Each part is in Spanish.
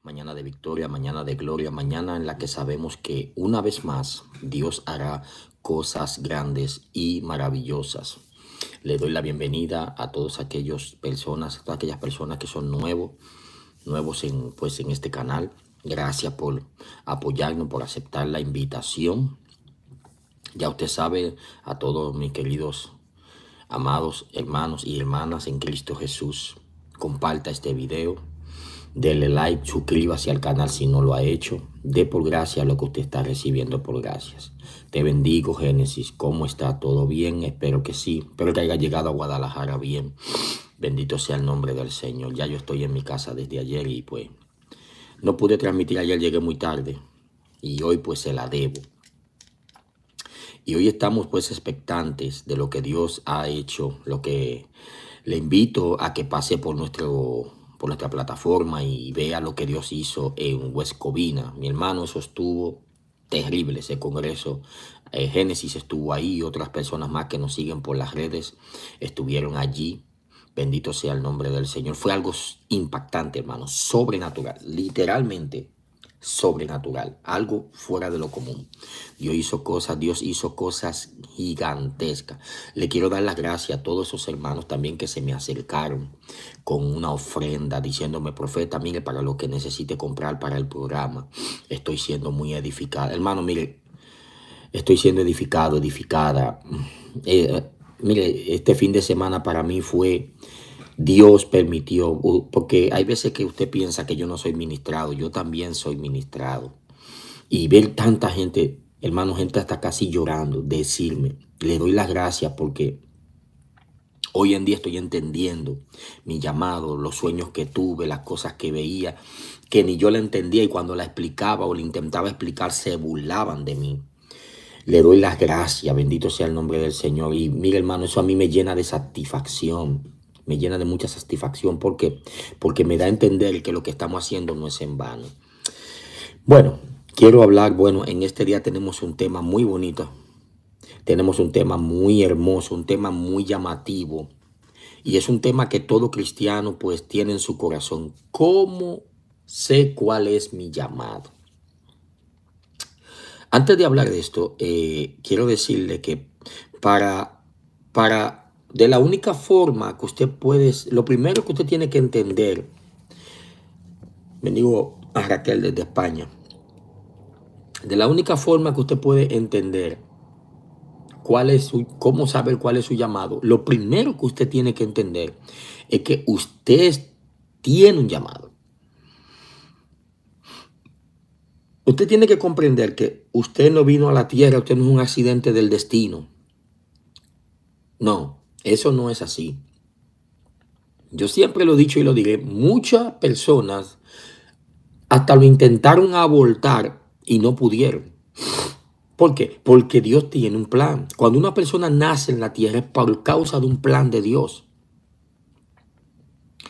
mañana de victoria, mañana de gloria, mañana en la que sabemos que una vez más Dios hará cosas grandes y maravillosas. Le doy la bienvenida a todas aquellas personas que son nuevos en este canal. Gracias por apoyarnos, por aceptar la invitación. Ya usted sabe, a todos mis queridos amados hermanos y hermanas en Cristo Jesús, comparta este video, dele like, suscríbase al canal si no lo ha hecho, dé por gracia lo que usted está recibiendo por gracias. Te bendigo, Génesis. ¿Cómo está? ¿Todo bien? Espero que sí. Espero que haya llegado a Guadalajara bien. Bendito sea el nombre del Señor. Ya yo estoy en mi casa desde ayer y pues no pude transmitir ayer, llegué muy tarde y hoy pues se la debo. Y hoy estamos pues expectantes de lo que Dios ha hecho, lo que le invito a que pase por nuestra plataforma y vea lo que Dios hizo en West Covina. Mi hermano, eso estuvo terrible, ese congreso. Génesis estuvo ahí, otras personas más que nos siguen por las redes estuvieron allí. Bendito sea el nombre del Señor. Fue algo impactante, hermano, sobrenatural, literalmente sobrenatural, algo fuera de lo común. Dios hizo cosas gigantescas. Le quiero dar las gracias a todos esos hermanos también que se me acercaron con una ofrenda diciéndome: profeta, mire, para lo que necesite comprar para el programa, estoy siendo muy edificada. Hermano, mire, estoy siendo edificada. Mire, este fin de semana para mí fue... Dios permitió, porque hay veces que usted piensa que yo no soy ministrado, yo también soy ministrado. Y ver tanta gente, hermano, gente hasta casi llorando, decirme, le doy las gracias porque hoy en día estoy entendiendo mi llamado, los sueños que tuve, las cosas que veía, que ni yo la entendía y cuando la explicaba o le intentaba explicar se burlaban de mí. Le doy las gracias, bendito sea el nombre del Señor. Y mire, hermano, eso a mí me llena de satisfacción. Me llena de mucha satisfacción porque me da a entender que lo que estamos haciendo no es en vano. Bueno, quiero hablar, en este día tenemos un tema muy bonito. Tenemos un tema muy hermoso, un tema muy llamativo. Y es un tema que todo cristiano pues tiene en su corazón. ¿Cómo sé cuál es mi llamado? Antes de hablar de esto, quiero decirle que de la única forma que usted puede, lo primero que usted tiene que entender, bendigo a Raquel desde España, de la única forma que usted puede entender cómo saber cuál es su llamado, lo primero que usted tiene que entender es que usted tiene un llamado. Usted tiene que comprender que usted no vino a la tierra, usted no es un accidente del destino. No, eso no es así. Yo siempre lo he dicho y lo diré, muchas personas hasta lo intentaron abortar y no pudieron. ¿Por qué? Porque Dios tiene un plan. Cuando una persona nace en la tierra es por causa de un plan de Dios.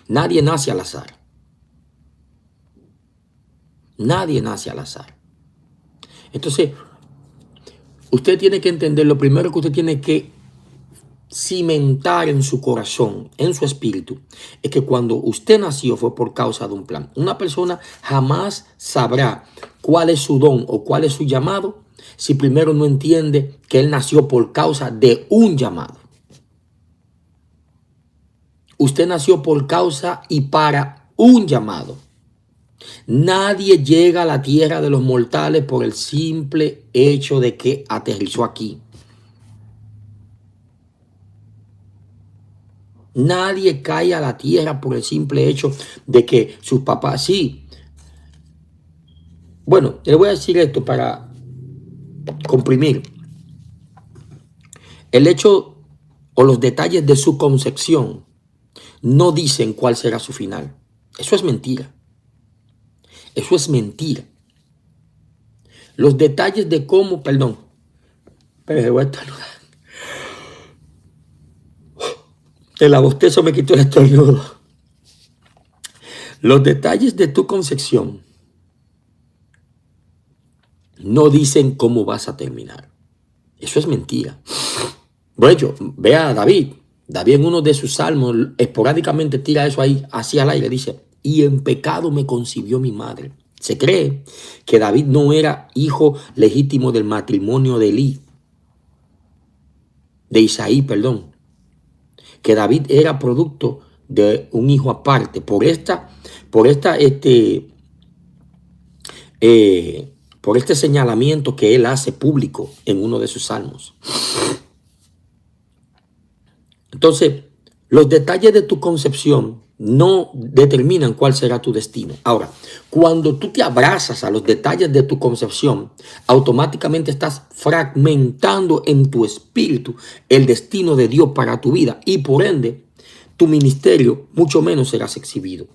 Nadie nace al azar. Nadie nace al azar. Entonces, usted tiene que entender, lo primero que usted tiene que cimentar en su corazón, en su espíritu, es que cuando usted nació fue por causa de un plan. Una persona jamás sabrá cuál es su don o cuál es su llamado si primero no entiende que él nació por causa de un llamado. Usted nació por causa y para un llamado. Nadie llega a la tierra de los mortales por el simple hecho de que aterrizó aquí. Nadie cae a la tierra por el simple hecho de que sus papás, sí. Bueno, le voy a decir esto para comprimir. El hecho o los detalles de su concepción no dicen cuál será su final. Eso es mentira. Eso es mentira. Los detalles de cómo, perdón, pero voy a estornudar. El bostezo me quitó el estornudo. Los detalles de tu concepción no dicen cómo vas a terminar. Eso es mentira. Bueno, ve a David. David en uno de sus salmos esporádicamente tira eso ahí hacia el aire. Dice, y en pecado me concibió mi madre. Se cree que David no era hijo legítimo del matrimonio de Isaí, perdón, que David era producto de un hijo aparte. Por este señalamiento que él hace público en uno de sus salmos. Entonces, los detalles de tu concepción no determinan cuál será tu destino. Ahora, cuando tú te abrazas a los detalles de tu concepción, automáticamente estás fragmentando en tu espíritu el destino de Dios para tu vida y por ende, tu ministerio mucho menos serás exhibido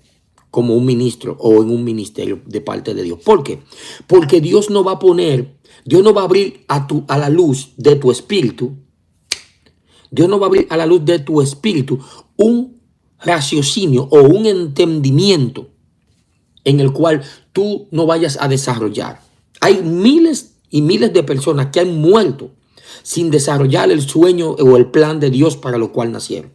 como un ministro o en un ministerio de parte de Dios. ¿Por qué? Porque Dios no va a abrir a la luz de tu espíritu. Dios no va a abrir a la luz de tu espíritu un raciocinio o un entendimiento en el cual tú no vayas a desarrollar. Hay miles y miles de personas que han muerto sin desarrollar el sueño o el plan de Dios para lo cual nacieron.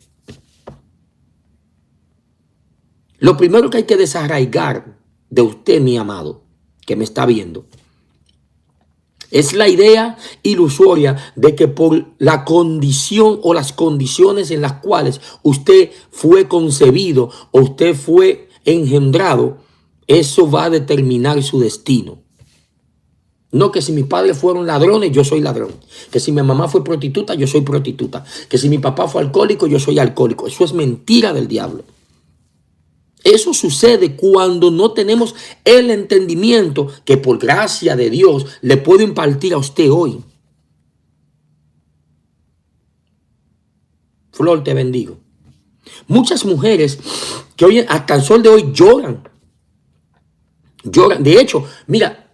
Lo primero que hay que desarraigar de usted, mi amado, que me está viendo, es la idea ilusoria de que por la condición o las condiciones en las cuales usted fue concebido o usted fue engendrado, eso va a determinar su destino. No que si mis padres fueron ladrones, yo soy ladrón. Que si mi mamá fue prostituta, yo soy prostituta. Que si mi papá fue alcohólico, yo soy alcohólico. Eso es mentira del diablo. Eso sucede cuando no tenemos el entendimiento que por gracia de Dios le puedo impartir a usted hoy. Flor, te bendigo. Muchas mujeres que hoy hasta el sol de hoy lloran. Lloran. De hecho, mira,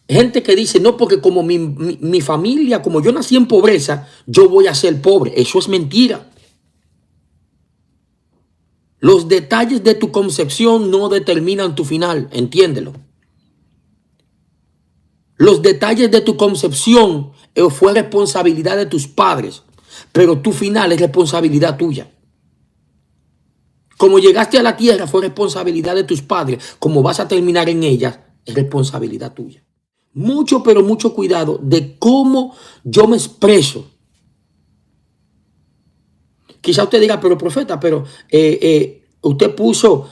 gente que dice, no, porque como mi familia, como yo nací en pobreza, yo voy a ser pobre. Eso es mentira. Los detalles de tu concepción no determinan tu final, entiéndelo. Los detalles de tu concepción fue responsabilidad de tus padres, pero tu final es responsabilidad tuya. Como llegaste a la tierra fue responsabilidad de tus padres, como vas a terminar en ella es responsabilidad tuya. Mucho, pero mucho cuidado de cómo yo me expreso. Quizá usted diga, pero profeta, pero usted puso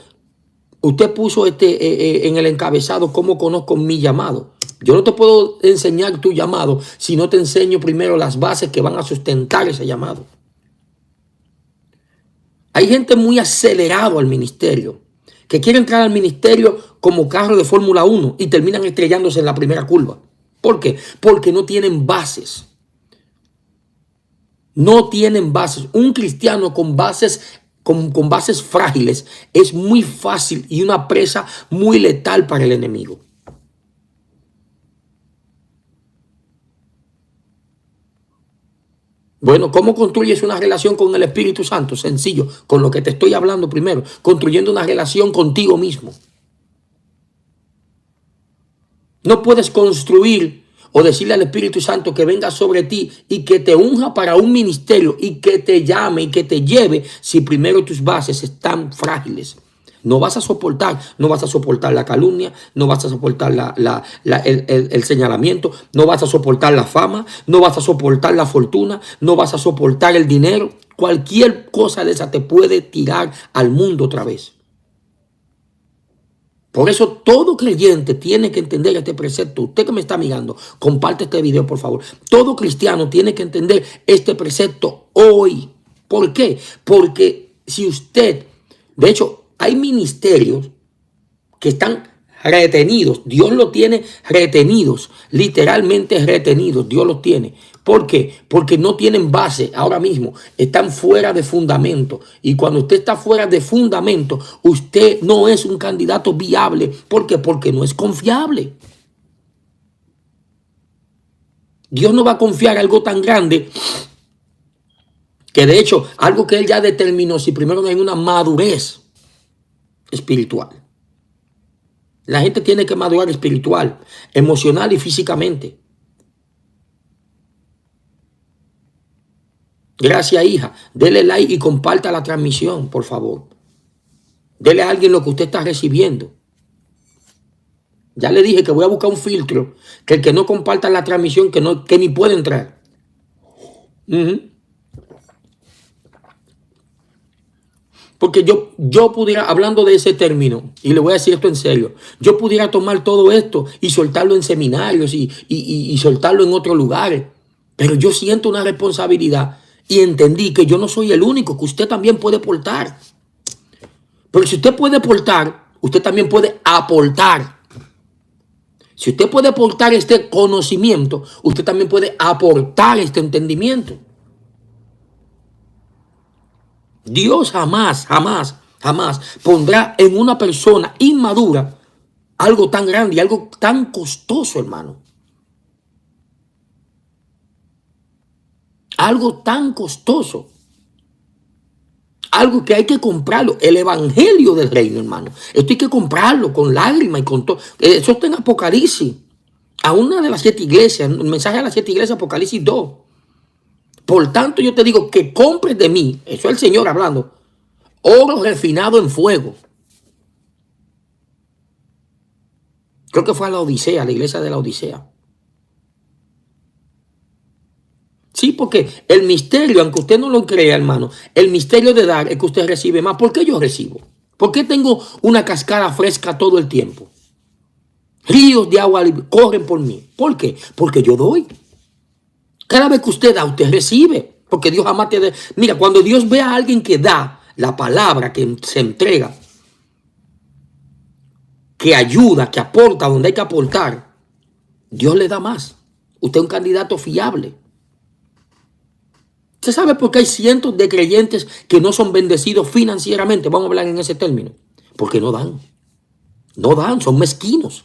en el encabezado cómo conozco mi llamado. Yo no te puedo enseñar tu llamado si no te enseño primero las bases que van a sustentar ese llamado. Hay gente muy acelerado al ministerio, que quiere entrar al ministerio como carro de Fórmula 1 y terminan estrellándose en la primera curva. ¿Por qué? Porque no tienen bases. No tienen bases. Un cristiano con bases frágiles es muy fácil y una presa muy letal para el enemigo. Bueno, ¿cómo construyes una relación con el Espíritu Santo? Sencillo, con lo que te estoy hablando primero, construyendo una relación contigo mismo. No puedes construir o decirle al Espíritu Santo que venga sobre ti y que te unja para un ministerio y que te llame y que te lleve si primero tus bases están frágiles. No vas a soportar la calumnia, no vas a soportar el señalamiento, no vas a soportar la fama, no vas a soportar la fortuna, no vas a soportar el dinero. Cualquier cosa de esa te puede tirar al mundo otra vez. Por eso todo creyente tiene que entender este precepto. Usted que me está mirando, comparte este video, por favor. Todo cristiano tiene que entender este precepto hoy. ¿Por qué? Porque si usted, de hecho, hay ministerios que están retenidos. Dios los tiene retenidos, literalmente retenidos. Dios los tiene. ¿Por qué? Porque no tienen base ahora mismo. Están fuera de fundamento. Y cuando usted está fuera de fundamento, usted no es un candidato viable. ¿Por qué? Porque no es confiable. Dios no va a confiar algo tan grande que de hecho, algo que Él ya determinó, si primero no hay una madurez espiritual. La gente tiene que madurar espiritual, emocional y físicamente. Gracias, hija. Dele like y comparta la transmisión, por favor. Dele a alguien lo que usted está recibiendo. Ya le dije que voy a buscar un filtro, que el que no comparta la transmisión, que ni puede entrar. Porque yo pudiera, hablando de ese término, y le voy a decir esto en serio, yo pudiera tomar todo esto y soltarlo en seminarios y soltarlo en otros lugares. Pero yo siento una responsabilidad y entendí que yo no soy el único, que usted también puede portar. Pero si usted puede portar, usted también puede aportar. Si usted puede aportar este conocimiento, usted también puede aportar este entendimiento. Dios jamás, jamás, jamás pondrá en una persona inmadura algo tan grande y algo tan costoso, hermano. Algo tan costoso. Algo que hay que comprarlo. El evangelio del reino, hermano. Esto hay que comprarlo con lágrimas y con todo. Eso está en Apocalipsis. A una de las 7 iglesias. Un mensaje a las 7 iglesias, Apocalipsis 2. Por tanto, yo te digo que compres de mí. Eso es el Señor hablando. Oro refinado en fuego. Creo que fue a la Odisea, la iglesia de la Odisea. Sí, porque el misterio, aunque usted no lo crea, hermano, el misterio de dar es que usted recibe más. ¿Por qué yo recibo? ¿Por qué tengo una cascada fresca todo el tiempo? Ríos de agua corren por mí. ¿Por qué? Porque yo doy. Cada vez que usted da, usted recibe. Porque Dios jamás te da. Mira, cuando Dios ve a alguien que da la palabra, que se entrega, que ayuda, que aporta donde hay que aportar, Dios le da más. Usted es un candidato fiable. ¿Usted sabe por qué hay cientos de creyentes que no son bendecidos financieramente? Vamos a hablar en ese término. Porque no dan. No dan, son mezquinos.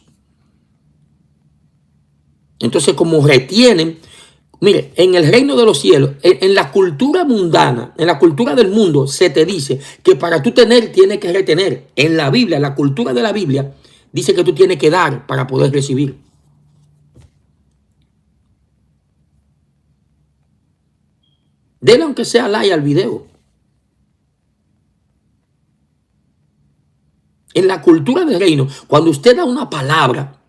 Entonces, como retienen, mire, en el reino de los cielos, en la cultura mundana, en la cultura del mundo, se te dice que para tú tener, tienes que retener. En la Biblia, en la cultura de la Biblia, dice que tú tienes que dar para poder recibir. Dele aunque sea like al video. En la cultura del reino, cuando usted da una palabra,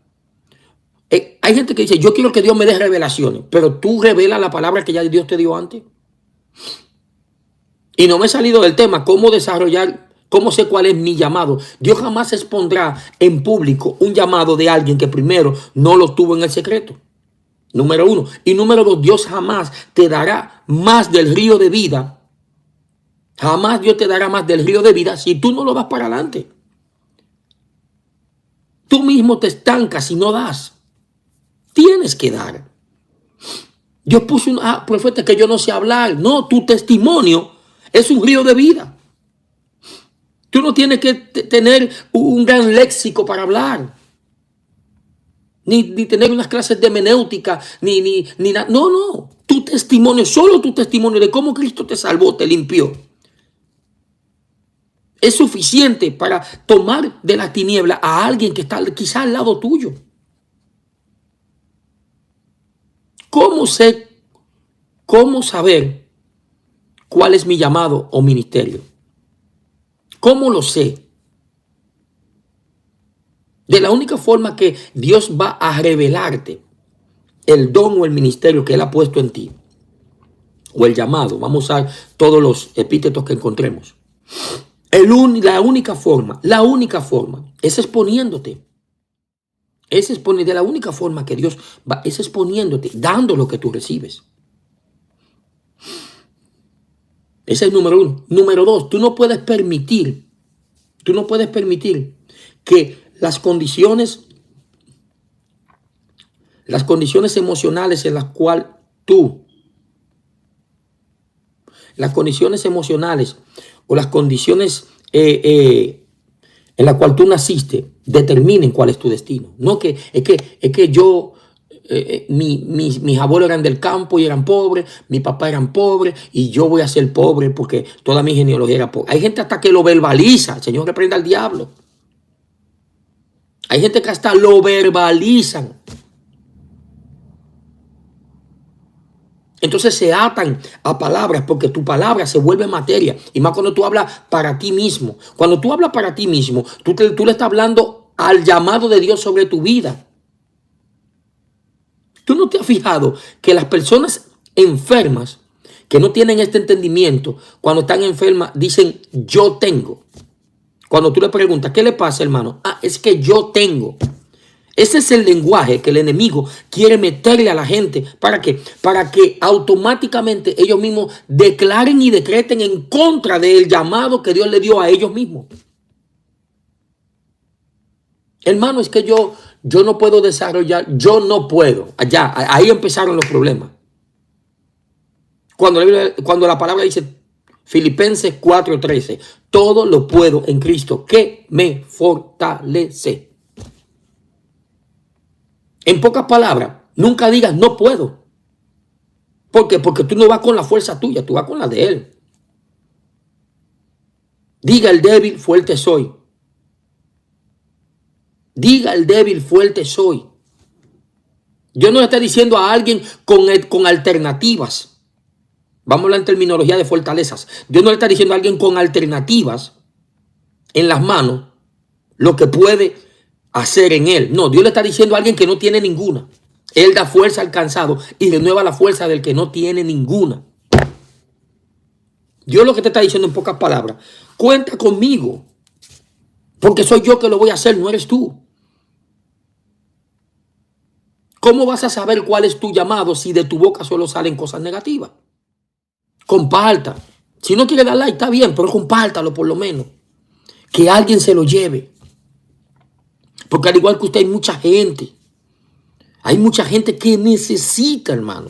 hay gente que dice, yo quiero que Dios me dé revelaciones, pero tú revelas la palabra que ya Dios te dio antes. Y no me he salido del tema, cómo desarrollar, cómo sé cuál es mi llamado. Dios jamás expondrá en público un llamado de alguien que primero no lo tuvo en el secreto. Número 1. Y número 2, Dios jamás te dará más del río de vida. Jamás Dios te dará más del río de vida si tú no lo das para adelante. Tú mismo te estancas si no das. Tienes que dar. Dios puso un profeta que yo no sé hablar. No, tu testimonio es un río de vida. Tú no tienes que tener un gran léxico para hablar. Ni tener unas clases de hermenéutica, ni nada. No, no. Tu testimonio, solo tu testimonio de cómo Cristo te salvó, te limpió, es suficiente para tomar de la tiniebla a alguien que está quizá al lado tuyo. ¿Cómo saber cuál es mi llamado o ministerio? ¿Cómo lo sé? De la única forma que Dios va a revelarte el don o el ministerio que Él ha puesto en ti, o el llamado, vamos a usar todos los epítetos que encontremos. La única forma es exponiéndote. De la única forma que Dios va, es exponiéndote, dando lo que tú recibes. Ese es número 1. Número 2, tú no puedes permitir que las condiciones emocionales en las cuales las condiciones emocionales o las condiciones en las cuales tú naciste determinen cuál es tu destino. No que es que yo, mis abuelos eran del campo y eran pobres, mi papá eran pobres y yo voy a ser pobre porque toda mi genealogía era pobre. Hay gente hasta que lo verbaliza. El Señor reprenda al diablo. Hay gente que hasta lo verbalizan. Entonces se atan a palabras porque tu palabra se vuelve materia. Y más cuando tú hablas para ti mismo. Cuando tú hablas para ti mismo, tú le estás hablando al llamado de Dios sobre tu vida. ¿Tú no te has fijado que las personas enfermas que no tienen este entendimiento, cuando están enfermas, dicen yo tengo? Cuando tú le preguntas, ¿qué le pasa, hermano? Ah, es que yo tengo. Ese es el lenguaje que el enemigo quiere meterle a la gente. ¿Para qué? Para que automáticamente ellos mismos declaren y decreten en contra del llamado que Dios le dio a ellos mismos. Hermano, es que yo no puedo desarrollar, yo no puedo. Allá, ahí empezaron los problemas. Cuando la palabra dice Filipenses 4:13, todo lo puedo en Cristo que me fortalece. En pocas palabras, nunca digas no puedo. ¿Por qué? Porque tú no vas con la fuerza tuya, tú vas con la de Él. Diga el débil, fuerte soy. Diga el débil, fuerte soy. Yo no le estoy diciendo a alguien con alternativas. Vamos a hablar en terminología de fortalezas. Dios no le está diciendo a alguien con alternativas en las manos lo que puede hacer en él. No, Dios le está diciendo a alguien que no tiene ninguna. Él da fuerza al cansado y renueva la fuerza del que no tiene ninguna. Dios lo que te está diciendo en pocas palabras, cuenta conmigo, porque soy yo que lo voy a hacer, no eres tú. ¿Cómo vas a saber cuál es tu llamado si de tu boca solo salen cosas negativas? Comparta. Si no quiere dar like, está bien, pero compártalo por lo menos. Que alguien se lo lleve. Porque al igual que usted, hay mucha gente. Hay mucha gente que necesita, hermano.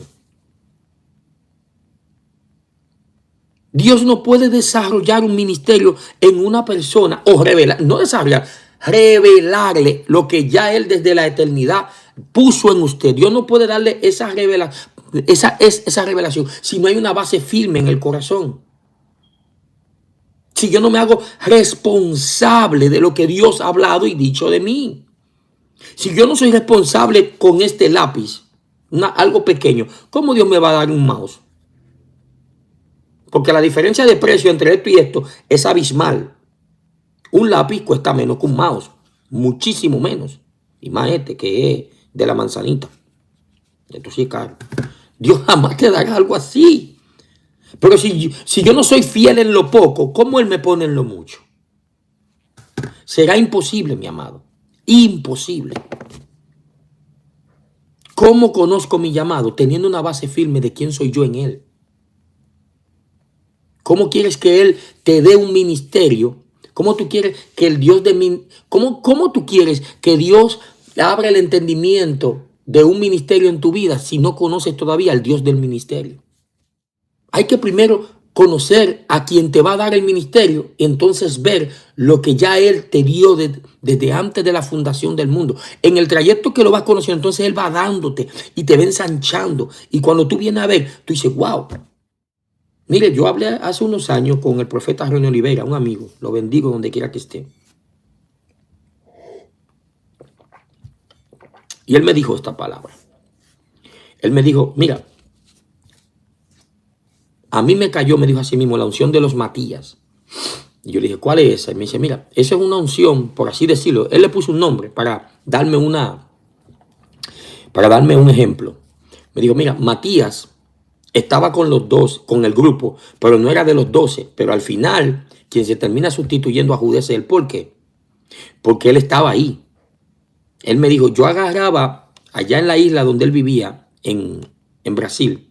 Dios no puede desarrollar un ministerio en una persona o revelar, no desarrollar, revelarle lo que ya Él desde la eternidad puso en usted. Dios no puede darle esa revelación si no hay una base firme en el corazón. Si yo no me hago responsable de lo que Dios ha hablado y dicho de mí. Si yo no soy responsable con este lápiz, algo pequeño, ¿cómo Dios me va a dar un mouse? Porque la diferencia de precio entre esto y esto es abismal. Un lápiz cuesta menos que un mouse. Muchísimo menos. Y más este que es de la manzanita. Esto sí es caro. Dios jamás te dará algo así. Pero si yo no soy fiel en lo poco, ¿cómo Él me pone en lo mucho? Será imposible, mi amado. Imposible. ¿Cómo conozco mi llamado? Teniendo una base firme de quién soy yo en Él. ¿Cómo quieres que Él te dé un ministerio? ¿Cómo tú quieres que el Dios cómo tú quieres que Dios abra el entendimiento de un ministerio en tu vida si no conoces todavía al Dios del ministerio? Hay que primero conocer a quien te va a dar el ministerio y entonces ver lo que ya Él te dio desde antes de la fundación del mundo. En el trayecto que lo vas conociendo, entonces Él va dándote y te va ensanchando. Y cuando tú vienes a ver, tú dices, wow. Mire, yo hablé hace unos años con el profeta René Oliveira, un amigo. Lo bendigo donde quiera que esté. Y él me dijo esta palabra. Él me dijo, mira, a mí me cayó, me dijo así mismo, la unción de los Matías. Y yo le dije, ¿cuál es esa? Y me dice, mira, esa es una unción, por así decirlo. Él le puso un nombre para darme un ejemplo. Me dijo, mira, Matías estaba con los dos, con el grupo, pero no era de los 12. Pero al final, quien se termina sustituyendo a Judas es él. ¿Por qué? Porque él estaba ahí. Él me dijo, yo agarraba allá en la isla donde él vivía, en Brasil.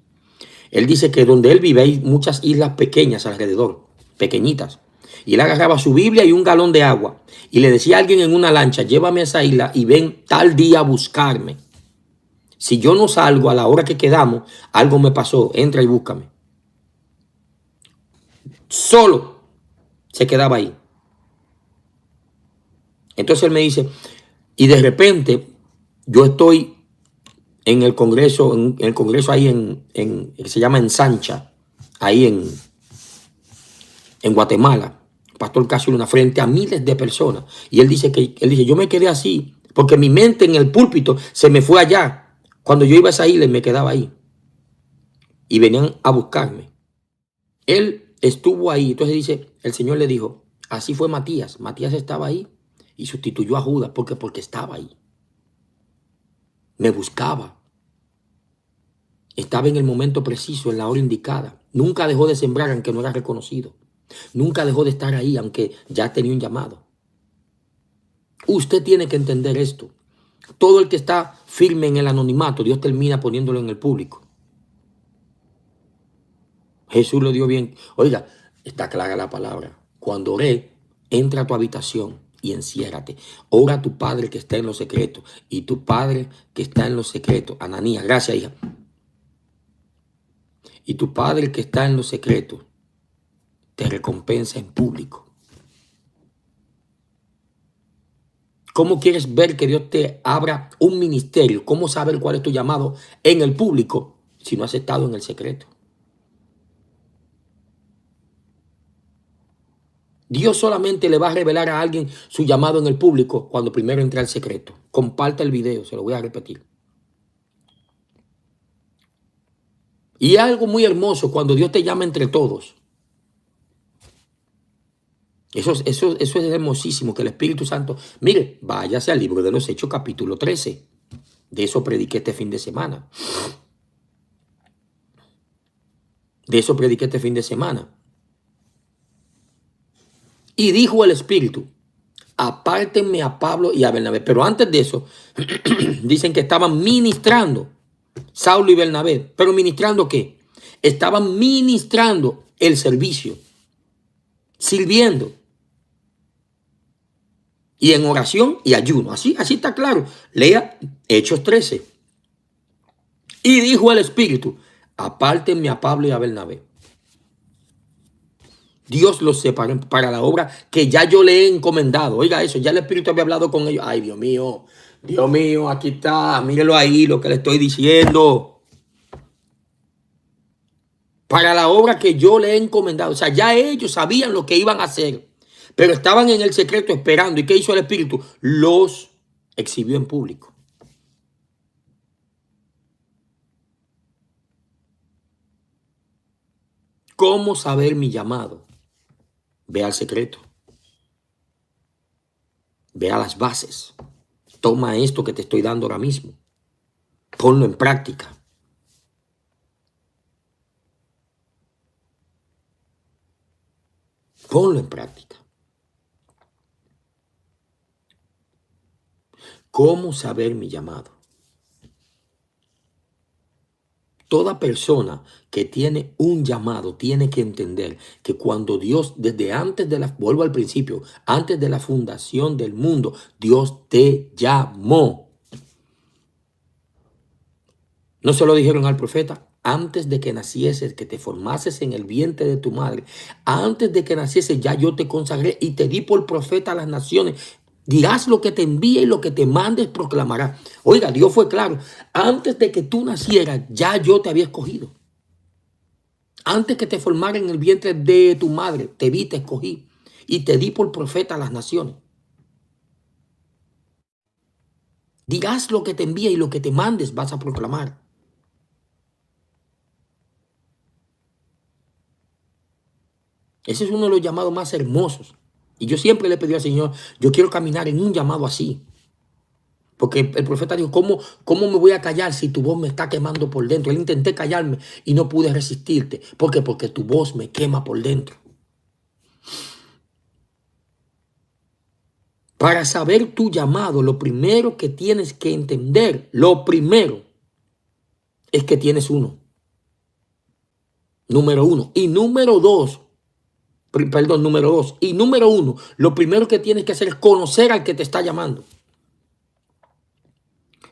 Él dice que donde él vive hay muchas islas pequeñas alrededor, pequeñitas. Y él agarraba su Biblia y un galón de agua. Y le decía a alguien en una lancha, llévame a esa isla y ven tal día a buscarme. Si yo no salgo a la hora que quedamos, algo me pasó, entra y búscame. Solo se quedaba ahí. Entonces él me dice, y de repente yo estoy en el Congreso, ahí se llama Ensancha, ahí en Guatemala, Pastor Casio Luna, frente a miles de personas. Y él dice, yo me quedé así, porque mi mente en el púlpito se me fue allá. Cuando yo iba a esa isla me quedaba ahí. y venían a buscarme. Él estuvo ahí. Entonces dice, el Señor le dijo, así fue Matías. Matías estaba ahí y sustituyó a Judas porque estaba ahí. Me buscaba. Estaba en el momento preciso, en la hora indicada. Nunca dejó de sembrar aunque no era reconocido. Nunca dejó de estar ahí aunque ya tenía un llamado. Usted tiene que entender esto. Todo el que está firme en el anonimato, Dios termina poniéndolo en el público. Jesús lo dio bien. Oiga, está clara la palabra. Cuando oré, entra a tu habitación y enciérrate. Ora a tu Padre que está en lo secreto. Y tu Padre que está en lo secreto. Ananías, gracias, hija. Y tu Padre que está en lo secreto te recompensa en público. ¿Cómo quieres ver que Dios te abra un ministerio? ¿Cómo saber cuál es tu llamado en el público si no has estado en el secreto? Dios solamente le va a revelar a alguien su llamado en el público cuando primero entra al secreto. Comparte el video, se lo voy a repetir. Y algo muy hermoso cuando Dios te llama entre todos. Eso es hermosísimo, que el Espíritu Santo, mire, váyase al libro de los Hechos capítulo 13. De eso prediqué este fin de semana. De eso prediqué este fin de semana. Y dijo el Espíritu, apártenme a Pablo y a Bernabé. Pero antes de eso, dicen que estaban ministrando Saulo y Bernabé. ¿Pero ministrando qué? Estaban ministrando el servicio, sirviendo. Y en oración y ayuno. Así está claro. Lea Hechos 13. Y dijo el Espíritu, apártenme a Pablo y a Bernabé. Dios los separó para la obra que ya yo le he encomendado. Oiga eso, ya el Espíritu había hablado con ellos. Ay, Dios mío, aquí está. Mírelo ahí, lo que le estoy diciendo. Para la obra que yo le he encomendado. O sea, ya ellos sabían lo que iban a hacer. Pero estaban en el secreto esperando. ¿Y qué hizo el Espíritu? Los exhibió en público. ¿Cómo saber mi llamado? Ve al secreto. Ve a las bases. Toma esto que te estoy dando ahora mismo. Ponlo en práctica. Ponlo en práctica. ¿Cómo saber mi llamado? Toda persona que tiene un llamado tiene que entender que cuando Dios, desde antes de vuelvo al principio, antes de la fundación del mundo, Dios te llamó. ¿No se lo dijeron al profeta? Antes de que nacieses, que te formases en el vientre de tu madre, antes de que nacieses ya yo te consagré y te di por profeta a las naciones. Dirás lo que te envíe y lo que te mandes proclamarás. Oiga, Dios fue claro. Antes de que tú nacieras, ya yo te había escogido. Antes que te formara en el vientre de tu madre, te vi, te escogí y te di por profeta a las naciones. Dirás lo que te envíe y lo que te mandes vas a proclamar. Ese es uno de los llamados más hermosos. Y yo siempre le pedí al Señor, yo quiero caminar en un llamado así. Porque el profeta dijo, ¿cómo me voy a callar si tu voz me está quemando por dentro? Él intenté callarme y no pude resistirte. ¿Por qué? Porque tu voz me quema por dentro. Para saber tu llamado, lo primero que tienes que entender, lo primero, es que tienes uno. Número uno. Y número dos, número dos. Y número uno, lo primero que tienes que hacer es conocer al que te está llamando.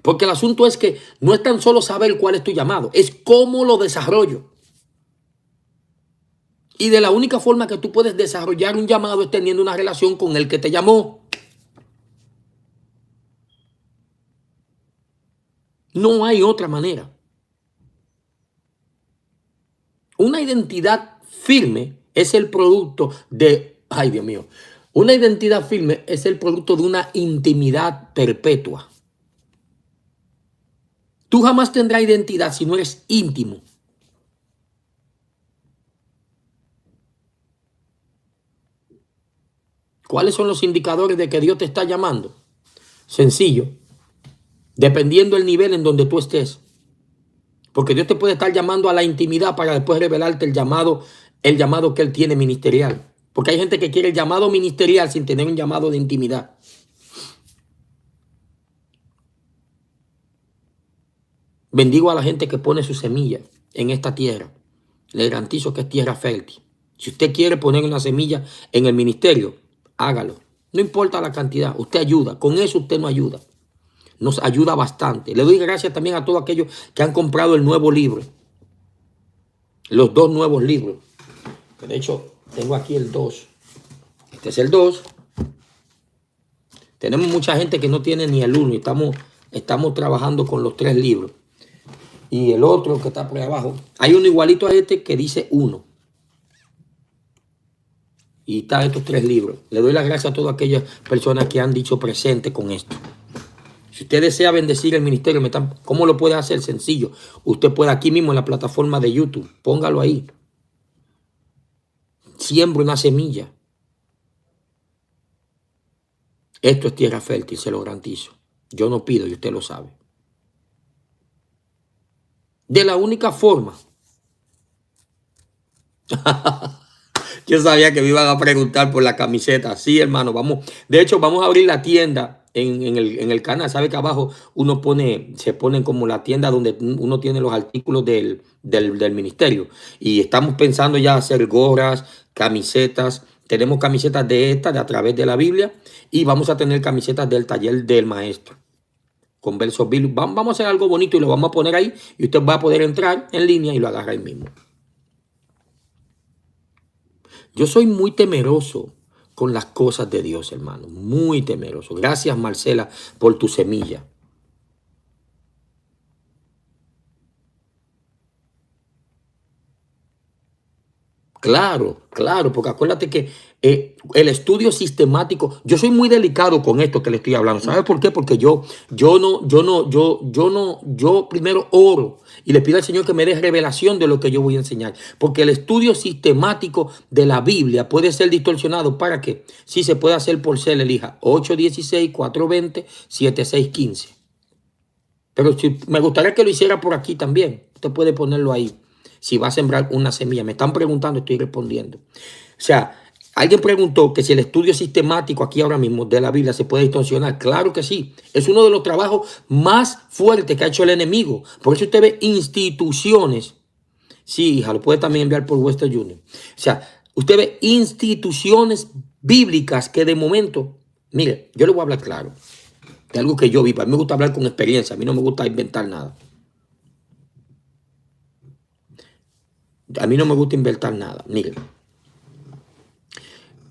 Porque el asunto es que no es tan solo saber cuál es tu llamado, es cómo lo desarrollo. Y de la única forma que tú puedes desarrollar un llamado es teniendo una relación con el que te llamó. No hay otra manera. Una identidad firme es el producto de, ay Dios mío, una identidad firme es el producto de una intimidad perpetua. Tú jamás tendrás identidad si no eres íntimo. ¿Cuáles son los indicadores de que Dios te está llamando? Sencillo. Dependiendo del nivel en donde tú estés. Porque Dios te puede estar llamando a la intimidad para después revelarte el llamado que Él tiene ministerial. Porque hay gente que quiere el llamado ministerial sin tener un llamado de intimidad. Bendigo a la gente que pone su semilla en esta tierra. Le garantizo que es tierra fértil. Si usted quiere poner una semilla en el ministerio, hágalo. No importa la cantidad, usted ayuda. Con eso usted no ayuda. Nos ayuda bastante. Le doy gracias también a todos aquellos que han comprado el nuevo libro. Los 2 nuevos libros. De hecho, tengo aquí el 2. Este es el 2. Tenemos mucha gente que no tiene ni el 1 y estamos trabajando con los 3 libros. Y el otro que está por ahí abajo. Hay uno igualito a este que dice 1. Y están estos 3 libros. Le doy las gracias a todas aquellas personas que han dicho presente con esto. Si usted desea bendecir el ministerio, ¿cómo lo puede hacer? Sencillo. Usted puede aquí mismo en la plataforma de YouTube. Póngalo ahí. Siembra una semilla. Esto es tierra fértil, se lo garantizo. Yo no pido y usted lo sabe. De la única forma. Yo sabía que me iban a preguntar por la camiseta. Sí, hermano, vamos. De hecho, vamos a abrir la tienda en el canal. Sabe que abajo se pone como la tienda donde uno tiene los artículos del ministerio. Y estamos pensando ya hacer gorras, camisetas. Tenemos camisetas de A Través de la Biblia. Y vamos a tener camisetas del taller del maestro. Con versos bíblicos. Vamos a hacer algo bonito y lo vamos a poner ahí. Y usted va a poder entrar en línea y lo agarra ahí mismo. Yo soy muy temeroso con las cosas de Dios, hermano. Muy temeroso. Gracias, Marcela, por tu semilla. Claro, porque acuérdate que el estudio sistemático, yo soy muy delicado con esto que le estoy hablando. ¿Sabe por qué? Porque yo primero oro y le pido al Señor que me dé revelación de lo que yo voy a enseñar. Porque el estudio sistemático de la Biblia puede ser distorsionado. ¿Para qué? Si se puede hacer por ser, elija 816, 420, 7615. Pero me gustaría que lo hiciera por aquí también. Usted puede ponerlo ahí. Si va a sembrar una semilla. Me están preguntando, estoy respondiendo. O sea, alguien preguntó que si el estudio sistemático aquí ahora mismo de la Biblia se puede distorsionar. Claro que sí. Es uno de los trabajos más fuertes que ha hecho el enemigo. Por eso usted ve instituciones. Sí, hija, lo puede también enviar por Western Union. O sea, usted ve instituciones bíblicas que de momento, mire, yo le voy a hablar claro. De algo que yo vivo. A mí me gusta hablar con experiencia. A mí no me gusta inventar nada. A mí no me gusta inventar nada. Miren,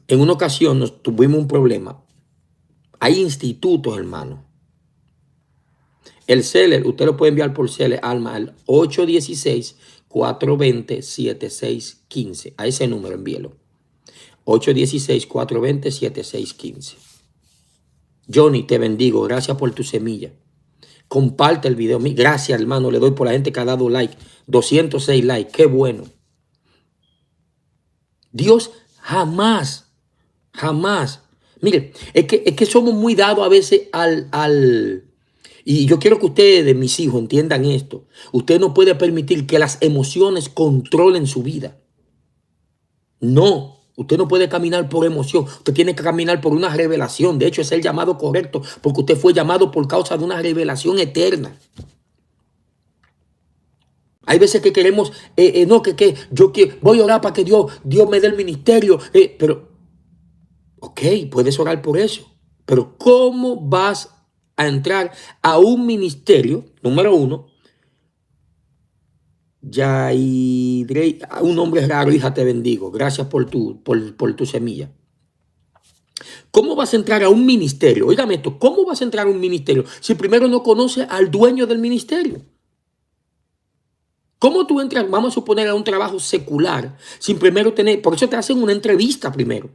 en una ocasión tuvimos un problema. Hay institutos, hermano. El Celer, usted lo puede enviar por Celer, Alma, al 816-420-7615. A ese número envíelo. 816-420-7615. Johnny, te bendigo. Gracias por tu semilla. Comparte el video. Gracias, hermano. Le doy por la gente que ha dado like. 206 likes. Qué bueno. Dios jamás. Mire, es que somos muy dados a veces y yo quiero que ustedes, mis hijos, entiendan esto. Usted no puede permitir que las emociones controlen su vida. No, usted no puede caminar por emoción. Usted tiene que caminar por una revelación. De hecho, es el llamado correcto, porque usted fue llamado por causa de una revelación eterna. Hay veces que queremos, voy a orar para que Dios me dé el ministerio. Pero, ok, puedes orar por eso. Pero ¿cómo vas a entrar a un ministerio? Número 1, Yaidrey, un nombre raro, hija, te bendigo. Gracias por tu semilla. ¿Cómo vas a entrar a un ministerio? Óigame esto, ¿cómo vas a entrar a un ministerio si primero no conoces al dueño del ministerio? ¿Cómo tú entras, vamos a suponer, a un trabajo secular sin primero tener, por eso te hacen una entrevista primero?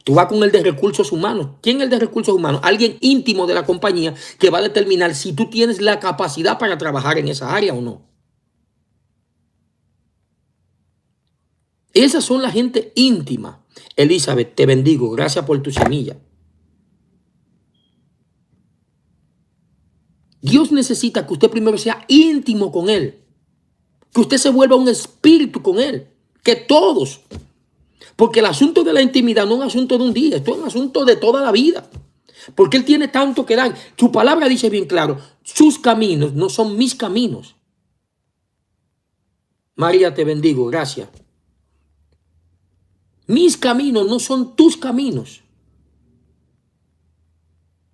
Tú vas con el de recursos humanos. ¿Quién es el de recursos humanos? Alguien íntimo de la compañía que va a determinar si tú tienes la capacidad para trabajar en esa área o no. Esas son la gente íntima. Elizabeth, te bendigo. Gracias por tu semilla. Dios necesita que usted primero sea íntimo con Él. Que usted se vuelva un espíritu con Él. Que todos. Porque el asunto de la intimidad no es un asunto de un día. Esto es un asunto de toda la vida. Porque Él tiene tanto que dar. Su palabra dice bien claro. Sus caminos no son mis caminos. María, te bendigo. Gracias. Mis caminos no son tus caminos.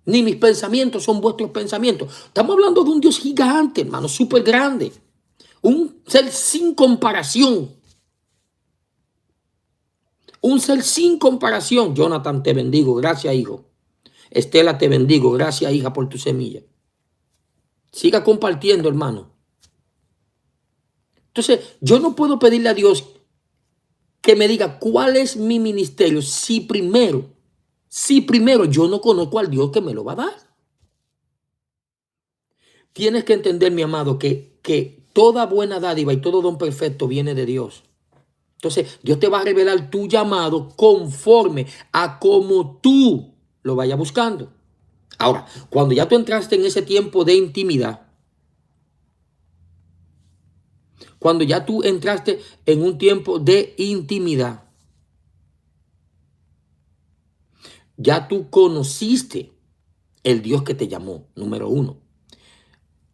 Ni mis pensamientos son vuestros pensamientos. Estamos hablando de un Dios gigante, hermano, súper grande. Un ser sin comparación. Un ser sin comparación. Jonathan, te bendigo. Gracias, hijo. Estela, te bendigo. Gracias, hija, por tu semilla. Siga compartiendo, hermano. Entonces, yo no puedo pedirle a Dios que me diga cuál es mi ministerio si primero yo no conozco al Dios que me lo va a dar. Tienes que entender, mi amado, que toda buena dádiva y todo don perfecto viene de Dios. Entonces, Dios te va a revelar tu llamado conforme a como tú lo vayas buscando. Ahora, cuando ya tú entraste en ese tiempo de intimidad, cuando ya tú entraste en un tiempo de intimidad, ya tú conociste el Dios que te llamó, número uno.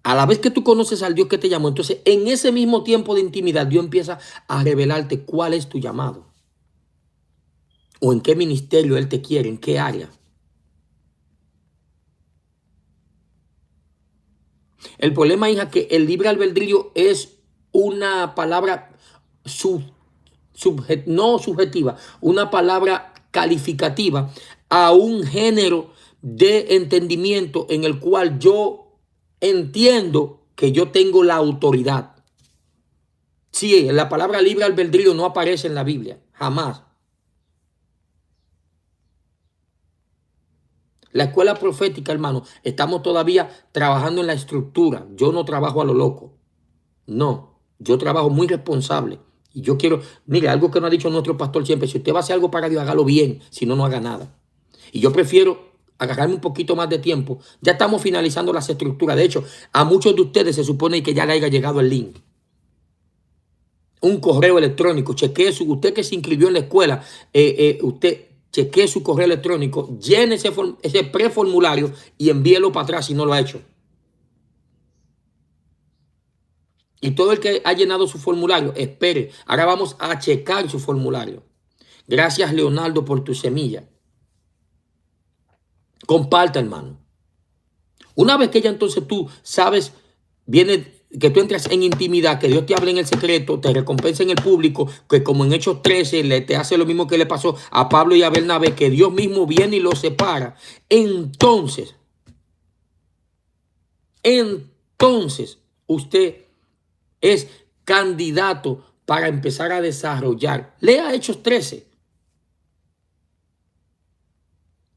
A la vez que tú conoces al Dios que te llamó, entonces en ese mismo tiempo de intimidad, Dios empieza a revelarte cuál es tu llamado. O en qué ministerio Él te quiere, en qué área. El problema, hija, que el libre albedrío es una palabra no subjetiva, una palabra calificativa a un género de entendimiento en el cual yo entiendo que yo tengo la autoridad. Sí, la palabra libre albedrío no aparece en la Biblia, jamás. La escuela profética, hermano, estamos todavía trabajando en la estructura. Yo no trabajo a lo loco. No, yo trabajo muy responsable. Y yo quiero, mire, algo que nos ha dicho nuestro pastor siempre, si usted va a hacer algo para Dios, hágalo bien, si no, no haga nada. Y yo prefiero agarrarme un poquito más de tiempo. Ya estamos finalizando las estructuras. De hecho, a muchos de ustedes se supone que ya le haya llegado el link. Un correo electrónico. Chequee usted que se inscribió en la escuela, usted chequee su correo electrónico, llene ese preformulario y envíelo para atrás si no lo ha hecho. Y todo el que ha llenado su formulario, espere. Ahora vamos a checar su formulario. Gracias, Leonardo, por tu semilla. Comparta, hermano. Una vez que ya entonces tú sabes, viene que tú entras en intimidad, que Dios te habla en el secreto, te recompensa en el público, que como en Hechos 13 te hace lo mismo que le pasó a Pablo y a Bernabé, que Dios mismo viene y los separa. Entonces, usted es candidato para empezar a desarrollar. Lea Hechos 13.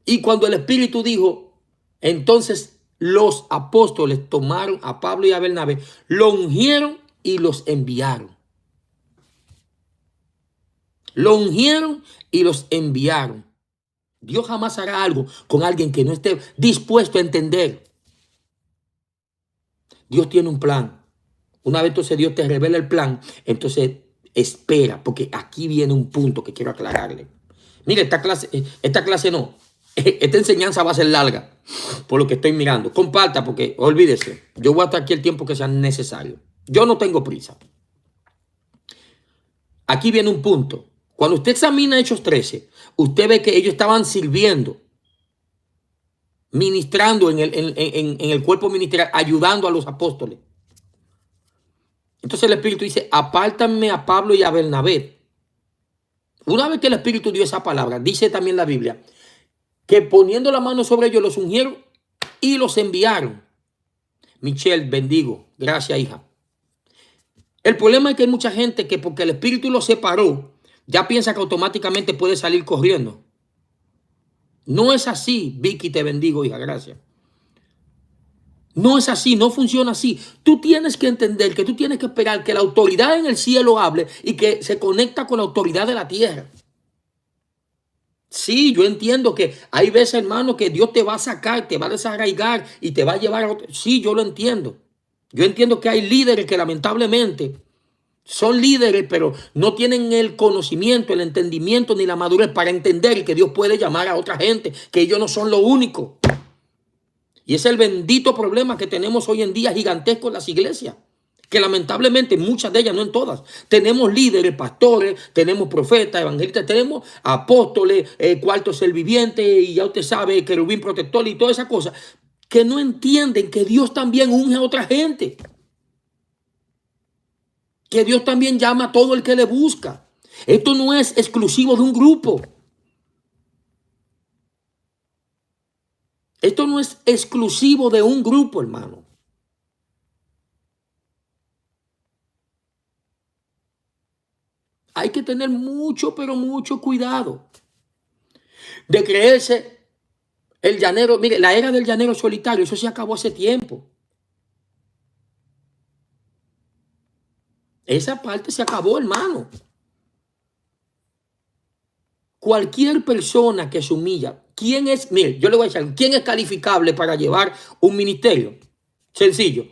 Y cuando el Espíritu dijo, entonces los apóstoles tomaron a Pablo y a Bernabé, lo ungieron y los enviaron. Lo ungieron y los enviaron. Dios jamás hará algo con alguien que no esté dispuesto a entender. Dios tiene un plan. Una vez entonces Dios te revela el plan, entonces espera, porque aquí viene un punto que quiero aclararle. Mire, esta clase no. Esta enseñanza va a ser larga, por lo que estoy mirando. Comparta, porque olvídese, yo voy a estar aquí el tiempo que sea necesario. Yo no tengo prisa. Aquí viene un punto. Cuando usted examina Hechos 13, usted ve que ellos estaban sirviendo, ministrando en el cuerpo ministerial, ayudando a los apóstoles. Entonces el Espíritu dice, apártanme a Pablo y a Bernabé. Una vez que el Espíritu dio esa palabra, dice también la Biblia, que poniendo la mano sobre ellos los ungieron y los enviaron. Michelle, bendigo. Gracias, hija. El problema es que hay mucha gente que porque el Espíritu los separó, ya piensa que automáticamente puede salir corriendo. No es así. Vicky, te bendigo, hija. Gracias. No es así, no funciona así. Tú tienes que entender que tú tienes que esperar que la autoridad en el cielo hable y que se conecta con la autoridad de la tierra. Sí, yo entiendo que hay veces, hermano, que Dios te va a sacar, te va a desarraigar y te va a llevar a otro. Sí, yo lo entiendo. Yo entiendo que hay líderes que lamentablemente son líderes, pero no tienen el conocimiento, el entendimiento ni la madurez para entender que Dios puede llamar a otra gente, que ellos no son lo único. Y es el bendito problema que tenemos hoy en día gigantesco en las iglesias, que lamentablemente muchas de ellas, no en todas, tenemos líderes, pastores, tenemos profetas, evangelistas, tenemos apóstoles, cuarto ser viviente, y ya usted sabe, querubín protector y todas esas cosas, que no entienden que Dios también unge a otra gente, que Dios también llama a todo el que le busca. Esto no es exclusivo de un grupo. Esto no es exclusivo de un grupo, hermano. Hay que tener mucho, pero mucho cuidado de creerse el llanero. Mire, la era del llanero solitario, eso se acabó hace tiempo. Esa parte se acabó, hermano. Cualquier persona que se humilla, ¿quién es? Mire, yo le voy a decir, ¿quién es calificable para llevar un ministerio? Sencillo.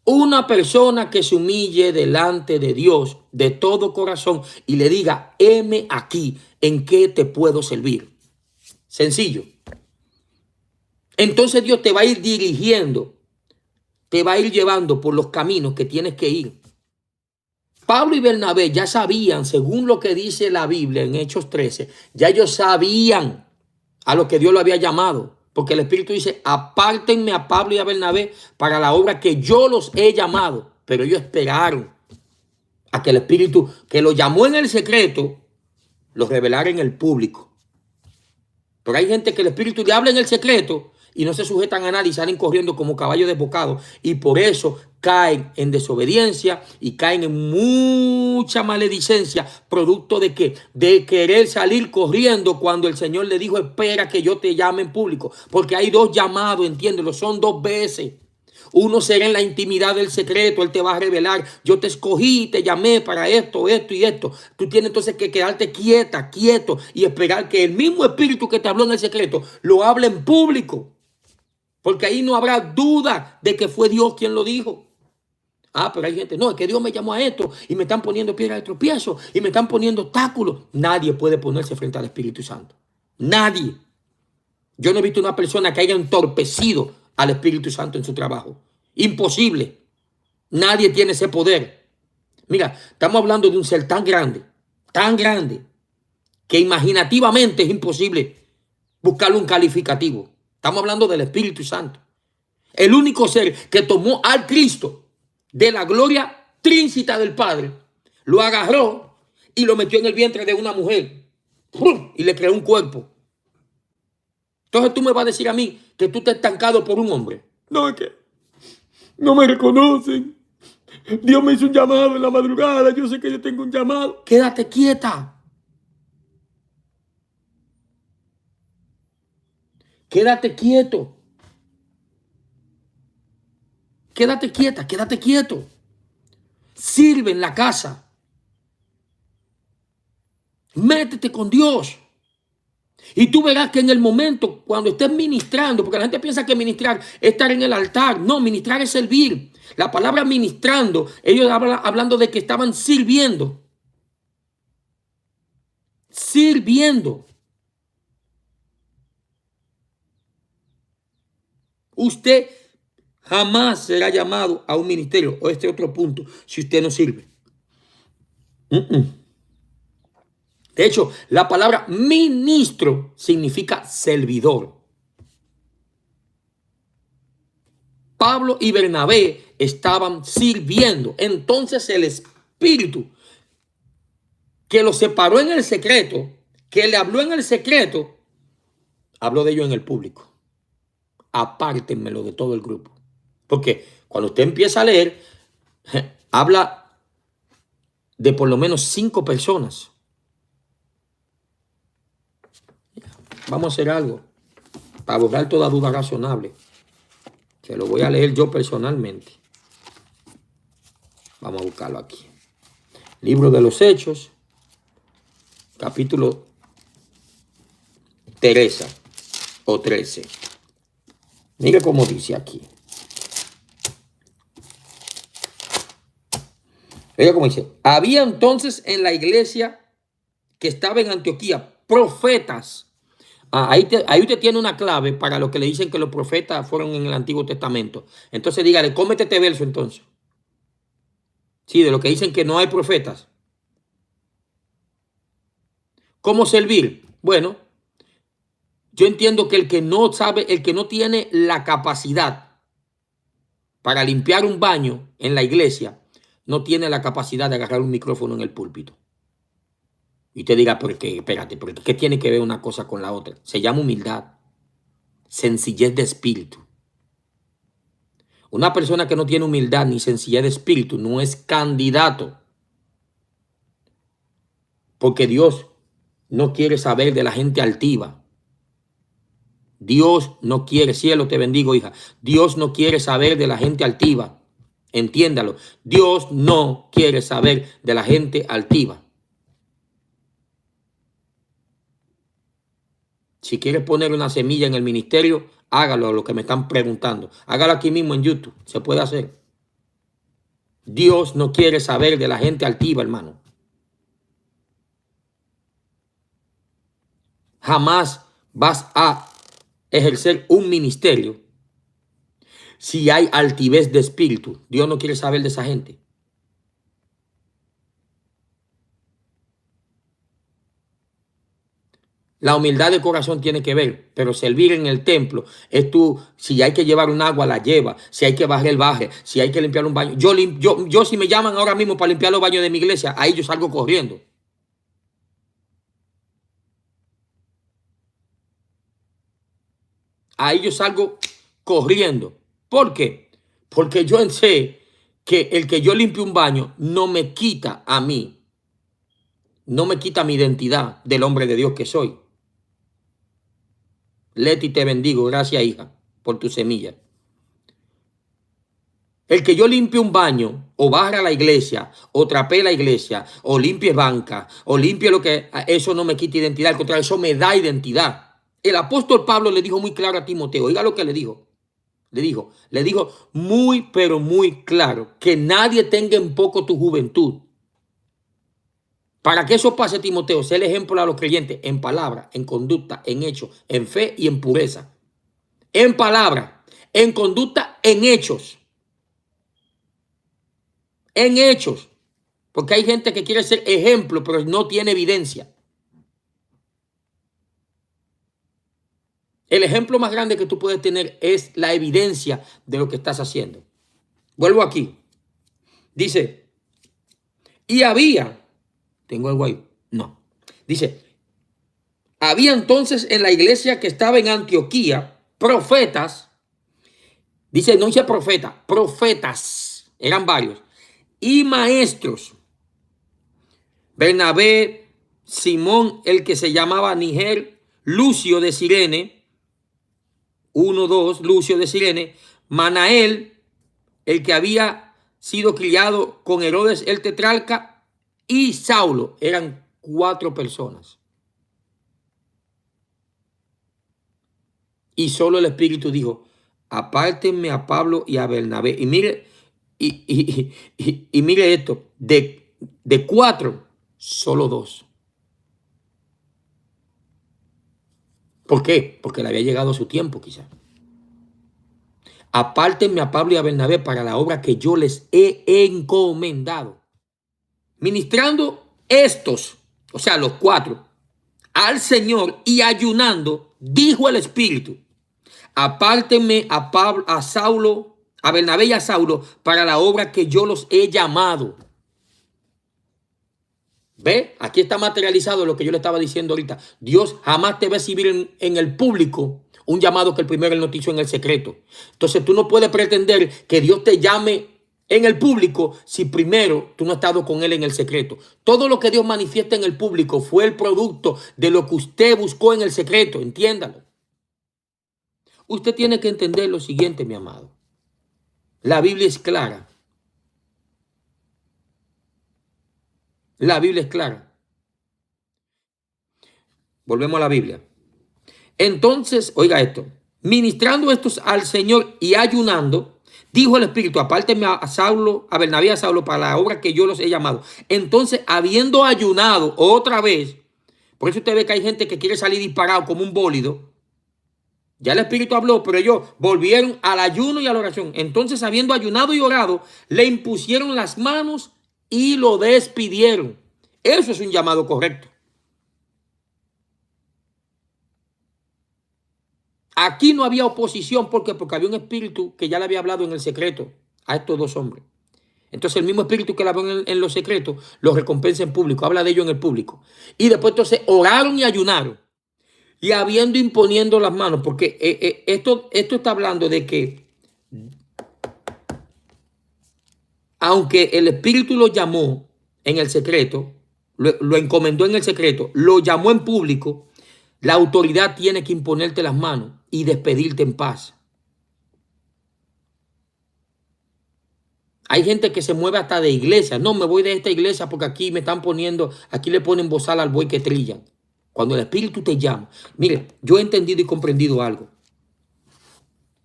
Una persona que se humille delante de Dios de todo corazón y le diga, heme aquí, ¿en qué te puedo servir? Sencillo. Entonces Dios te va a ir dirigiendo, te va a ir llevando por los caminos que tienes que ir. Pablo y Bernabé ya sabían, según lo que dice la Biblia en Hechos 13, ya ellos sabían a lo que Dios lo había llamado. Porque el Espíritu dice, apártenme a Pablo y a Bernabé para la obra que yo los he llamado. Pero ellos esperaron a que el Espíritu, que lo llamó en el secreto, lo revelara en el público. Pero hay gente que el Espíritu le habla en el secreto y no se sujetan a nadie y salen corriendo como caballos desbocados. Y por eso caen en desobediencia y caen en mucha maledicencia. ¿Producto de qué? De querer salir corriendo cuando el Señor le dijo, espera que yo te llame en público. Porque hay dos llamados, entiéndelo, son dos veces. Uno será en la intimidad del secreto, Él te va a revelar, yo te escogí, te llamé para esto, esto y esto. Tú tienes entonces que quedarte quieta, quieto y esperar que el mismo Espíritu que te habló en el secreto lo hable en público. Porque ahí no habrá duda de que fue Dios quien lo dijo. Ah, pero hay gente, no, es que Dios me llamó a esto y me están poniendo piedra de tropiezo y me están poniendo obstáculos. Nadie puede ponerse frente al Espíritu Santo. Nadie. Yo no he visto una persona que haya entorpecido al Espíritu Santo en su trabajo. Imposible. Nadie tiene ese poder. Mira, estamos hablando de un ser tan grande, que imaginativamente es imposible buscarle un calificativo. Estamos hablando del Espíritu Santo. El único ser que tomó al Cristo de la gloria tríncita del Padre, lo agarró y lo metió en el vientre de una mujer. ¡Pum! Y le creó un cuerpo. Entonces tú me vas a decir a mí que tú estás estancado por un hombre. No, es que no me reconocen. Dios me hizo un llamado en la madrugada. Yo sé que yo tengo un llamado. Quédate quieta. Quédate quieto. Quédate quieta, quédate quieto. Sirve en la casa. Métete con Dios. Y tú verás que en el momento, cuando estés ministrando, porque la gente piensa que ministrar es estar en el altar. No, ministrar es servir. La palabra ministrando, ellos hablan hablando de que estaban sirviendo. Sirviendo. Usted jamás será llamado a un ministerio o este otro punto si usted no sirve. De hecho, la palabra ministro significa servidor. Pablo y Bernabé estaban sirviendo. Entonces el Espíritu que los separó en el secreto, que le habló en el secreto, habló de ellos en el público. Apártenmelo de todo el grupo. Porque cuando usted empieza a leer, habla de por lo menos 5 personas. Vamos a hacer algo para borrar toda duda razonable. Se lo voy a leer yo personalmente. Vamos a buscarlo aquí. Libro de los Hechos, capítulo 13 o 13. Mire cómo dice aquí. Oiga cómo dice. Había entonces en la iglesia que estaba en Antioquía profetas. Ahí usted tiene una clave para lo que le dicen que los profetas fueron en el Antiguo Testamento. Entonces dígale, cómete este verso entonces. Sí, de lo que dicen que no hay profetas. ¿Cómo servir? Bueno, yo entiendo que el que no sabe, el que no tiene la capacidad para limpiar un baño en la iglesia, no tiene la capacidad de agarrar un micrófono en el púlpito. Y usted diga, ¿por qué? Espérate, ¿por qué tiene que ver una cosa con la otra? Se llama humildad, sencillez de espíritu. Una persona que no tiene humildad ni sencillez de espíritu no es candidato. Porque Dios no quiere saber de la gente altiva. Dios no quiere, cielo te bendigo, hija. Dios no quiere saber de la gente altiva. Entiéndalo. Dios no quiere saber de la gente altiva. Si quieres poner una semilla en el ministerio, hágalo, lo que me están preguntando. Hágalo aquí mismo en YouTube. Se puede hacer. Dios no quiere saber de la gente altiva, hermano. Jamás vas a ejercer un ministerio si hay altivez de espíritu. Dios no quiere saber de esa gente. La humildad de corazón tiene que ver, pero servir en el templo es tú, si hay que llevar un agua, la lleva, si hay que barrer, barre, si hay que limpiar un baño. Yo si me llaman ahora mismo para limpiar los baños de mi iglesia, ahí yo salgo corriendo. Ahí yo salgo corriendo. ¿Por qué? Porque yo sé que el que yo limpie un baño no me quita a mí, no me quita mi identidad del hombre de Dios que soy. Leti, te bendigo. Gracias, hija, por tu semilla. El que yo limpie un baño, o barra la iglesia, o trapee la iglesia, o limpie banca, o limpie lo que... Eso no me quita identidad, al contrario, eso me da identidad. El apóstol Pablo le dijo muy claro a Timoteo, oiga lo que le dijo. Le dijo muy, pero muy claro, que nadie tenga en poco tu juventud. Para que eso pase, Timoteo, sé el ejemplo a los creyentes en palabra, en conducta, en hecho, en fe y en pureza. En palabra, en conducta, en hechos. En hechos. Porque hay gente que quiere ser ejemplo, pero no tiene evidencia. El ejemplo más grande que tú puedes tener es la evidencia de lo que estás haciendo. Vuelvo aquí. Dice, y había, ¿tengo algo ahí? No. Dice, había entonces en la iglesia que estaba en Antioquía profetas. Dice, no dice profeta, profetas. Eran varios. Y maestros. Bernabé, Simón, el que se llamaba Niger, Lucio de Cirene, 1, 2, Lucio de Cirene, Manael, el que había sido criado con Herodes el tetrarca, y Saulo. Eran 4 personas. Y solo el Espíritu dijo, apártenme a Pablo y a Bernabé. Y mire, y mire esto, de 4, solo 2. ¿Por qué? Porque le había llegado su tiempo quizás. Apártenme a Pablo y a Bernabé para la obra que yo les he encomendado. Ministrando estos, o sea, los 4, al Señor y ayunando, dijo el Espíritu, apártenme a Pablo, a Saulo, a Bernabé y a Saulo para la obra que yo los he llamado. ¿Ve? Aquí está materializado lo que yo le estaba diciendo ahorita. Dios jamás te va a exhibir en el público un llamado que el primero él no te hizo en el secreto. Entonces tú no puedes pretender que Dios te llame en el público si primero tú no has estado con él en el secreto. Todo lo que Dios manifiesta en el público fue el producto de lo que usted buscó en el secreto. Entiéndalo. Usted tiene que entender lo siguiente, mi amado. La Biblia es clara. La Biblia es clara. Volvemos a la Biblia. Entonces, oiga esto. Ministrando estos al Señor y ayunando, dijo el Espíritu, apártenme a Saulo, a Bernabé y a Saulo para la obra que yo los he llamado. Entonces, habiendo ayunado otra vez, por eso usted ve que hay gente que quiere salir disparado como un bólido. Ya el Espíritu habló, pero ellos volvieron al ayuno y a la oración. Entonces, habiendo ayunado y orado, le impusieron las manos y lo despidieron. Eso es un llamado correcto. Aquí no había oposición. ¿Por qué? Porque había un espíritu que ya le había hablado en el secreto a estos dos hombres. Entonces el mismo espíritu que le habló en los secretos los recompensa en público. Habla de ellos en el público. Y después entonces oraron y ayunaron. Y habiendo imponiendo las manos. Porque esto está hablando de que aunque el espíritu lo llamó en el secreto, lo encomendó en el secreto, lo llamó en público, la autoridad tiene que imponerte las manos y despedirte en paz. Hay gente que se mueve hasta de iglesia. No, me voy de esta iglesia porque aquí me están poniendo, aquí le ponen bozal al buey que trillan. Cuando el Espíritu te llama. Mire, yo he entendido y comprendido algo.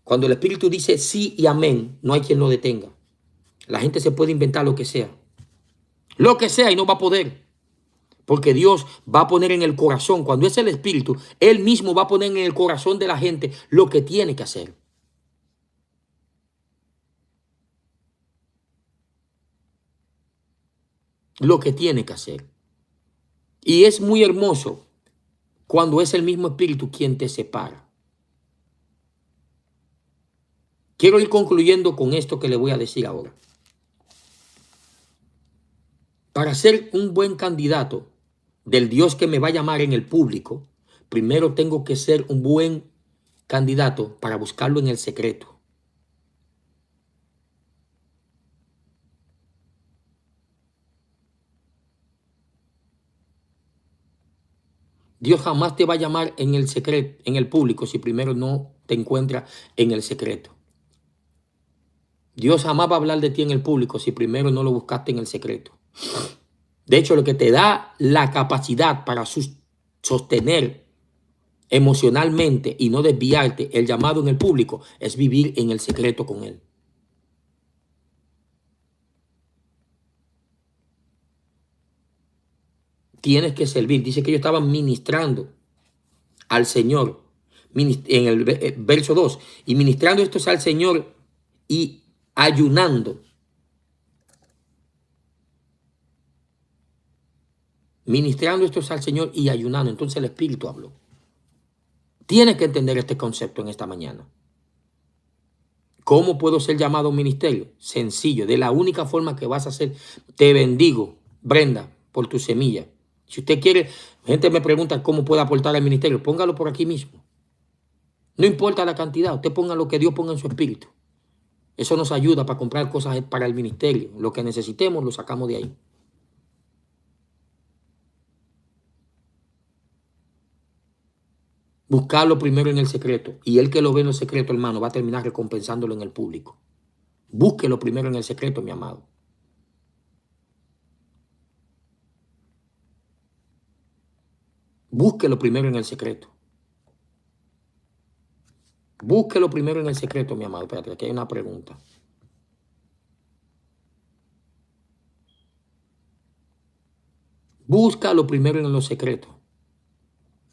Cuando el Espíritu dice sí y amén, no hay quien lo detenga. La gente se puede inventar lo que sea. Lo que sea y no va a poder. Porque Dios va a poner en el corazón, cuando es el Espíritu, Él mismo va a poner en el corazón de la gente lo que tiene que hacer. Lo que tiene que hacer. Y es muy hermoso cuando es el mismo Espíritu quien te separa. Quiero ir concluyendo con esto que le voy a decir ahora. Para ser un buen candidato del Dios que me va a llamar en el público, primero tengo que ser un buen candidato para buscarlo en el secreto. Dios jamás te va a llamar en el secreto, en el público, si primero no te encuentra en el secreto. Dios jamás va a hablar de ti en el público si primero no lo buscaste en el secreto. De hecho, lo que te da la capacidad para sostener emocionalmente y no desviarte el llamado en el público es vivir en el secreto con Él. Tienes que servir. Dice que ellos estaban ministrando al Señor en el verso 2. Y ministrando estos al Señor y ayunando. Ministrando estos al Señor y ayunando. Entonces el Espíritu habló. Tienes que entender este concepto en esta mañana. ¿Cómo puedo ser llamado a un ministerio? Sencillo. De la única forma que vas a hacer. Te bendigo, Brenda, por tu semilla. Si usted quiere, gente me pregunta cómo puede aportar al ministerio. Póngalo por aquí mismo. No importa la cantidad. Usted ponga lo que Dios ponga en su espíritu. Eso nos ayuda para comprar cosas para el ministerio. Lo que necesitemos lo sacamos de ahí. Buscarlo primero en el secreto. Y el que lo ve en el secreto, hermano, va a terminar recompensándolo en el público. Búsquelo primero en el secreto, mi amado. Búsquelo primero en el secreto. Búsquelo primero en el secreto, mi amado. Espérate, aquí hay una pregunta. Búscalo primero en los secretos.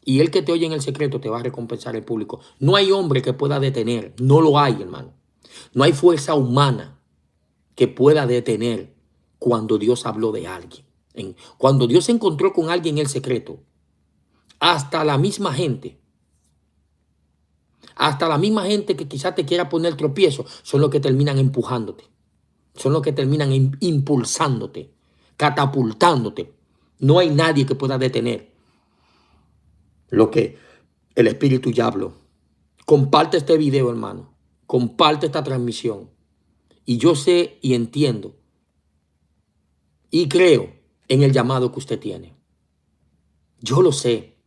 Y el que te oye en el secreto te va a recompensar el público. No hay hombre que pueda detener. No lo hay, hermano. No hay fuerza humana que pueda detener cuando Dios habló de alguien. Cuando Dios se encontró con alguien en el secreto, hasta la misma gente que quizás te quiera poner tropiezo, son los que terminan empujándote. Son los que terminan impulsándote, catapultándote. No hay nadie que pueda detener lo que el Espíritu ya habló. Comparte este video, hermano. Comparte esta transmisión. Y yo sé y entiendo y creo en el llamado que usted tiene. Yo lo sé.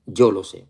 Yo lo sé.